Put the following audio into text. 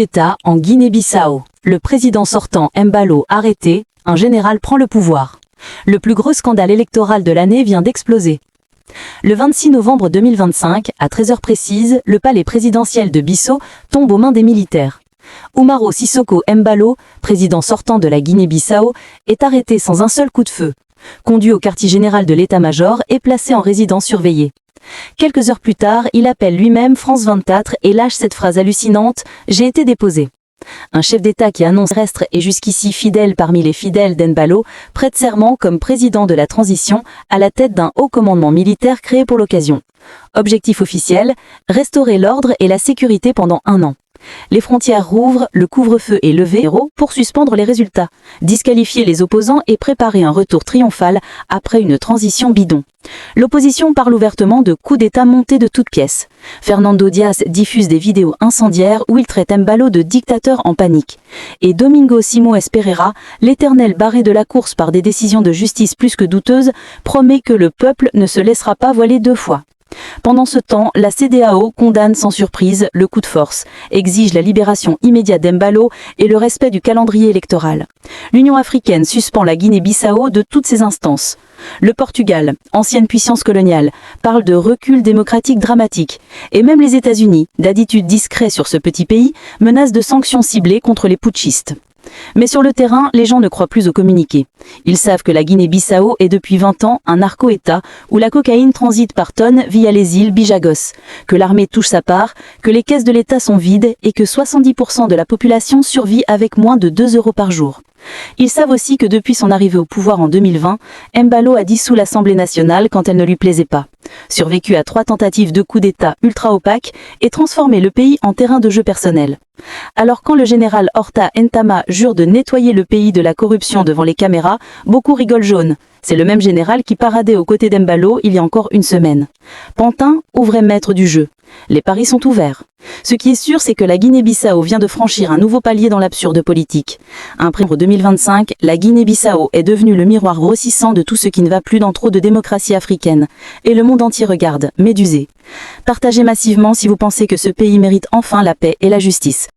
d'État en Guinée-Bissau. Le président sortant Embalo arrêté, un général prend le pouvoir. Le plus gros scandale électoral de l'année vient d'exploser. Le 26 novembre 2025, à 13h précise, le palais présidentiel de Bissau tombe aux mains des militaires. Umaro Sissoko Embalo, président sortant de la Guinée-Bissau, est arrêté sans un seul coup de feu. Conduit au quartier général de l'état-major et placé en résidence surveillée. Quelques heures plus tard, il appelle lui-même France 24 et lâche cette phrase hallucinante « J'ai été déposé ». Un chef d'État qui annonce terrestre et jusqu'ici fidèle parmi les fidèles d'Embalo prête serment comme président de la transition à la tête d'un haut commandement militaire créé pour l'occasion. Objectif officiel, restaurer l'ordre et la sécurité pendant 1 an. Les frontières rouvrent, le couvre-feu est levé pour suspendre les résultats, disqualifier les opposants et préparer un retour triomphal après une transition bidon. L'opposition parle ouvertement de coup d'État monté de toutes pièces. Fernando Dias diffuse des vidéos incendiaires où il traite Embalo de dictateur en panique. Et Domingo Simões Pereira, l'éternel barré de la course par des décisions de justice plus que douteuses, promet que le peuple ne se laissera pas voiler 2 fois. Pendant ce temps, la CEDEAO condamne sans surprise le coup de force, exige la libération immédiate d'Embalo et le respect du calendrier électoral. L'Union africaine suspend la Guinée-Bissau de toutes ses instances. Le Portugal, ancienne puissance coloniale, parle de recul démocratique dramatique. Et même les États-Unis, d'attitude discrète sur ce petit pays, menacent de sanctions ciblées contre les putschistes. Mais sur le terrain, les gens ne croient plus aux communiqués. Ils savent que la Guinée-Bissau est depuis 20 ans un narco-État où la cocaïne transite par tonnes via les îles Bijagos, que l'armée touche sa part, que les caisses de l'État sont vides et que 70% de la population survit avec moins de 2 € par jour. Ils savent aussi que depuis son arrivée au pouvoir en 2020, Embalo a dissous l'Assemblée nationale quand elle ne lui plaisait pas, survécu à 3 tentatives de coup d'État ultra opaques et transformé le pays en terrain de jeu personnel. Alors quand le général Horta Ntama jure de nettoyer le pays de la corruption devant les caméras, beaucoup rigolent jaune. C'est le même général qui paradait aux côtés d'Embalo il y a encore 1 semaine. Pantin ou vrai maître du jeu? Les paris sont ouverts. Ce qui est sûr, c'est que la Guinée-Bissau vient de franchir un nouveau palier dans l'absurde politique. Après 2025, la Guinée-Bissau est devenue le miroir grossissant de tout ce qui ne va plus dans trop de démocratie africaine. Et le monde entier regarde, médusé. Partagez massivement si vous pensez que ce pays mérite enfin la paix et la justice.